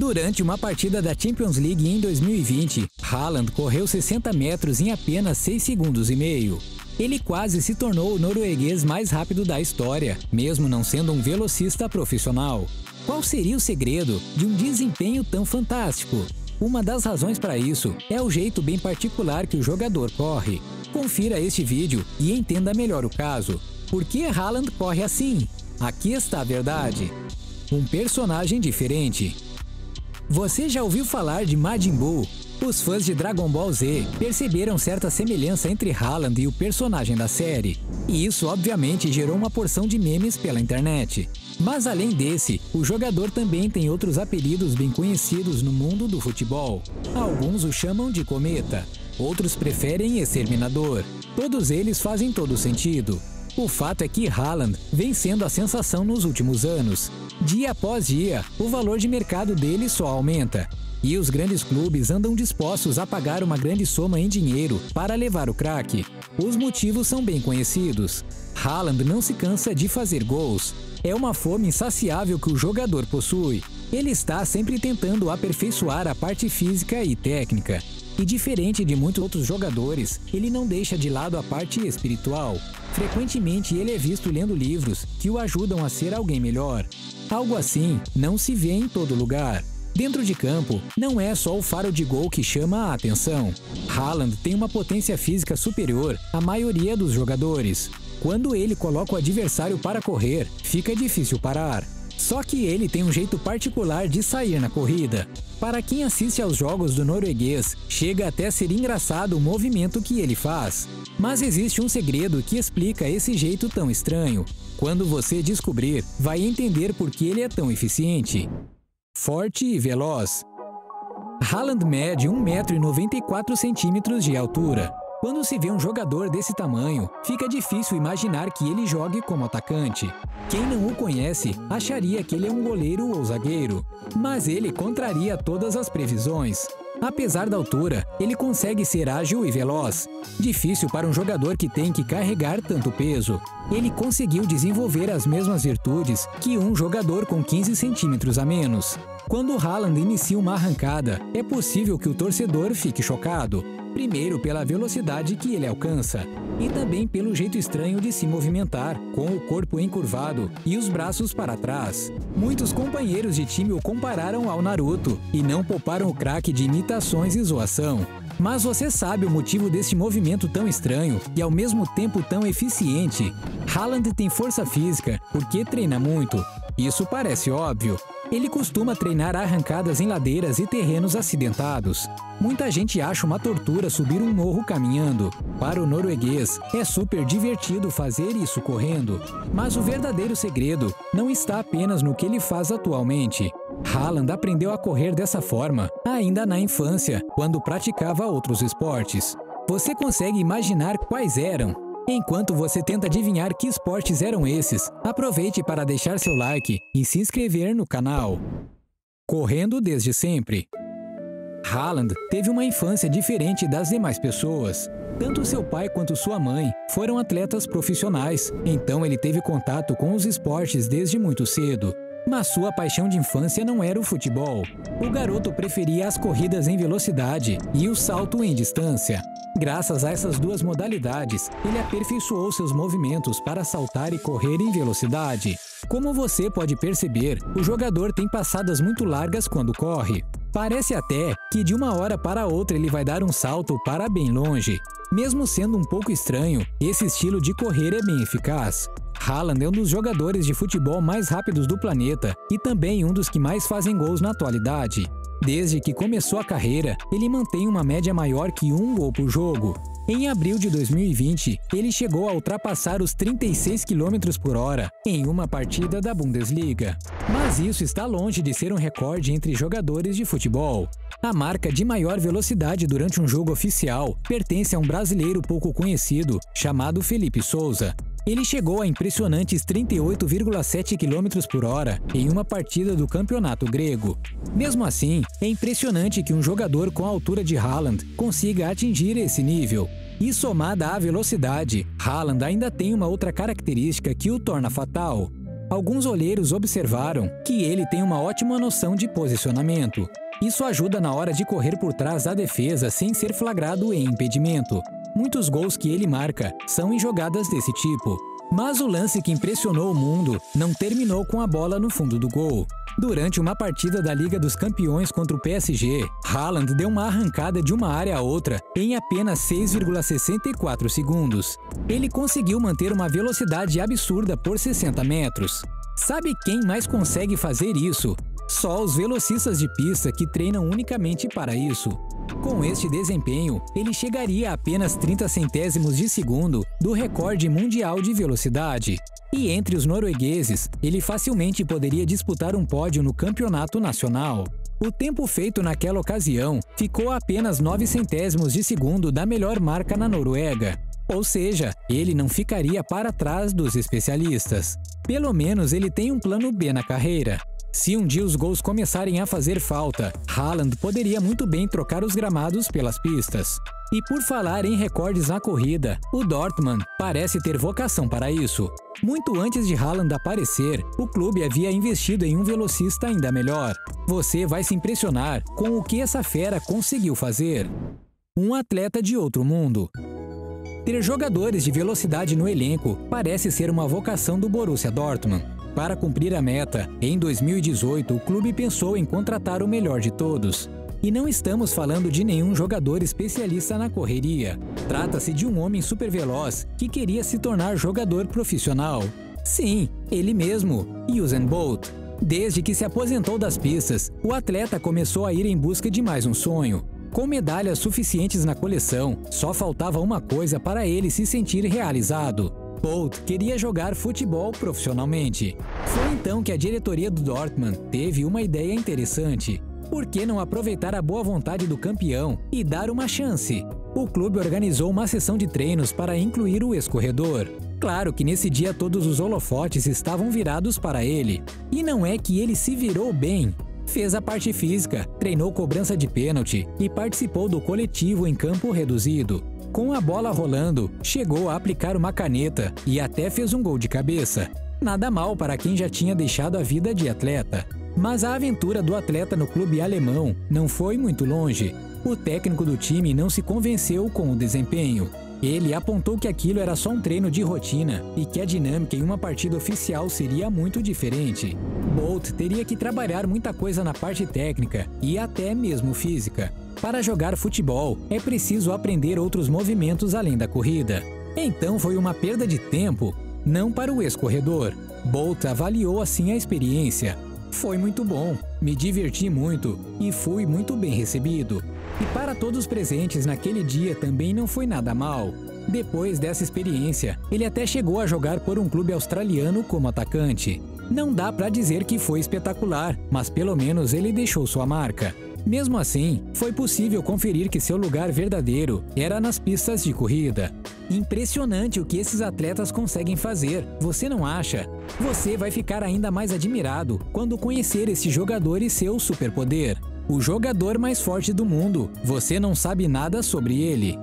Durante uma partida da Champions League em 2020, Haaland correu 60 metros em apenas 6 segundos e meio. Ele quase se tornou o norueguês mais rápido da história, mesmo não sendo um velocista profissional. Qual seria o segredo de um desempenho tão fantástico? Uma das razões para isso é o jeito bem particular que o jogador corre. Confira este vídeo e entenda melhor o caso. Por que Haaland corre assim? Aqui está a verdade. Um personagem diferente. Você já ouviu falar de Majin Buu? Os fãs de Dragon Ball Z perceberam certa semelhança entre Haaland e o personagem da série. E isso obviamente gerou uma porção de memes pela internet. Mas além desse, o jogador também tem outros apelidos bem conhecidos no mundo do futebol. Alguns o chamam de Cometa, outros preferem Exterminador. Todos eles fazem todo sentido. O fato é que Haaland vem sendo a sensação nos últimos anos. Dia após dia, o valor de mercado dele só aumenta. E os grandes clubes andam dispostos a pagar uma grande soma em dinheiro para levar o craque. Os motivos são bem conhecidos. Haaland não se cansa de fazer gols. É uma fome insaciável que o jogador possui. Ele está sempre tentando aperfeiçoar a parte física e técnica. E diferente de muitos outros jogadores, ele não deixa de lado a parte espiritual. Frequentemente ele é visto lendo livros que o ajudam a ser alguém melhor. Algo assim não se vê em todo lugar. Dentro de campo, não é só o faro de gol que chama a atenção. Haaland tem uma potência física superior à maioria dos jogadores. Quando ele coloca o adversário para correr, fica difícil parar. Só que ele tem um jeito particular de sair na corrida. Para quem assiste aos jogos do norueguês, chega até a ser engraçado o movimento que ele faz. Mas existe um segredo que explica esse jeito tão estranho. Quando você descobrir, vai entender por que ele é tão eficiente. Forte e veloz. Haaland mede 1,94 m de altura. Quando se vê um jogador desse tamanho, fica difícil imaginar que ele jogue como atacante. Quem não o conhece acharia que ele é um goleiro ou zagueiro, mas ele contraria todas as previsões. Apesar da altura, ele consegue ser ágil e veloz. Difícil para um jogador que tem que carregar tanto peso. Ele conseguiu desenvolver as mesmas virtudes que um jogador com 15 centímetros a menos. Quando Haaland inicia uma arrancada, é possível que o torcedor fique chocado. Primeiro pela velocidade que ele alcança, e também pelo jeito estranho de se movimentar, com o corpo encurvado e os braços para trás. Muitos companheiros de time o compararam ao Naruto, e não pouparam o craque de imitações e zoação. Mas você sabe o motivo desse movimento tão estranho e ao mesmo tempo tão eficiente? Haaland tem força física porque treina muito. Isso parece óbvio. Ele costuma treinar arrancadas em ladeiras e terrenos acidentados. Muita gente acha uma tortura subir um morro caminhando. Para o norueguês, é super divertido fazer isso correndo. Mas o verdadeiro segredo não está apenas no que ele faz atualmente. Haaland aprendeu a correr dessa forma ainda na infância, quando praticava outros esportes. Você consegue imaginar quais eram? Enquanto você tenta adivinhar que esportes eram esses, aproveite para deixar seu like e se inscrever no canal. Correndo desde sempre. Haaland teve uma infância diferente das demais pessoas. Tanto seu pai quanto sua mãe foram atletas profissionais, então ele teve contato com os esportes desde muito cedo. Mas sua paixão de infância não era o futebol. O garoto preferia as corridas em velocidade e o salto em distância. Graças a essas duas modalidades, ele aperfeiçoou seus movimentos para saltar e correr em velocidade. Como você pode perceber, o jogador tem passadas muito largas quando corre. Parece até que de uma hora para outra ele vai dar um salto para bem longe. Mesmo sendo um pouco estranho, esse estilo de correr é bem eficaz. Haaland é um dos jogadores de futebol mais rápidos do planeta e também um dos que mais fazem gols na atualidade. Desde que começou a carreira, ele mantém uma média maior que um gol por jogo. Em abril de 2020, ele chegou a ultrapassar os 36 km por hora em uma partida da Bundesliga. Mas isso está longe de ser um recorde entre jogadores de futebol. A marca de maior velocidade durante um jogo oficial pertence a um brasileiro pouco conhecido chamado Felipe Souza. Ele chegou a impressionantes 38,7 km por hora em uma partida do campeonato grego. Mesmo assim, é impressionante que um jogador com a altura de Haaland consiga atingir esse nível. E somada à velocidade, Haaland ainda tem uma outra característica que o torna fatal. Alguns olheiros observaram que ele tem uma ótima noção de posicionamento. Isso ajuda na hora de correr por trás da defesa sem ser flagrado em impedimento. Muitos gols que ele marca são em jogadas desse tipo. Mas o lance que impressionou o mundo não terminou com a bola no fundo do gol. Durante uma partida da Liga dos Campeões contra o PSG, Haaland deu uma arrancada de uma área a outra em apenas 6,64 segundos. Ele conseguiu manter uma velocidade absurda por 60 metros. Sabe quem mais consegue fazer isso? Só os velocistas de pista que treinam unicamente para isso. Com este desempenho, ele chegaria a apenas 30 centésimos de segundo do recorde mundial de velocidade. E entre os noruegueses, ele facilmente poderia disputar um pódio no campeonato nacional. O tempo feito naquela ocasião ficou a apenas 9 centésimos de segundo da melhor marca na Noruega. Ou seja, ele não ficaria para trás dos especialistas. Pelo menos ele tem um plano B na carreira. Se um dia os gols começarem a fazer falta, Haaland poderia muito bem trocar os gramados pelas pistas. E por falar em recordes na corrida, o Dortmund parece ter vocação para isso. Muito antes de Haaland aparecer, o clube havia investido em um velocista ainda melhor. Você vai se impressionar com o que essa fera conseguiu fazer. Um atleta de outro mundo. Ter jogadores de velocidade no elenco parece ser uma vocação do Borussia Dortmund. Para cumprir a meta, em 2018 o clube pensou em contratar o melhor de todos. E não estamos falando de nenhum jogador especialista na correria. Trata-se de um homem super veloz que queria se tornar jogador profissional. Sim, ele mesmo, Usain Bolt. Desde que se aposentou das pistas, o atleta começou a ir em busca de mais um sonho. Com medalhas suficientes na coleção, só faltava uma coisa para ele se sentir realizado. Bolt queria jogar futebol profissionalmente. Foi então que a diretoria do Dortmund teve uma ideia interessante. Por que não aproveitar a boa vontade do campeão e dar uma chance? O clube organizou uma sessão de treinos para incluir o ex-corredor. Claro que nesse dia todos os holofotes estavam virados para ele. E não é que ele se virou bem. Fez a parte física, treinou cobrança de pênalti e participou do coletivo em campo reduzido. Com a bola rolando, chegou a aplicar uma caneta e até fez um gol de cabeça. Nada mal para quem já tinha deixado a vida de atleta. Mas a aventura do atleta no clube alemão não foi muito longe. O técnico do time não se convenceu com o desempenho. Ele apontou que aquilo era só um treino de rotina e que a dinâmica em uma partida oficial seria muito diferente. Bolt teria que trabalhar muita coisa na parte técnica e até mesmo física. Para jogar futebol, é preciso aprender outros movimentos além da corrida. Então foi uma perda de tempo, não para o ex-corredor. Bolt avaliou assim a experiência. Foi muito bom, me diverti muito e fui muito bem recebido. E para todos presentes naquele dia também não foi nada mal. Depois dessa experiência, ele até chegou a jogar por um clube australiano como atacante. Não dá para dizer que foi espetacular, mas pelo menos ele deixou sua marca. Mesmo assim, foi possível conferir que seu lugar verdadeiro era nas pistas de corrida. Impressionante o que esses atletas conseguem fazer, você não acha? Você vai ficar ainda mais admirado quando conhecer esse jogador e seu superpoder. O jogador mais forte do mundo, você não sabe nada sobre ele.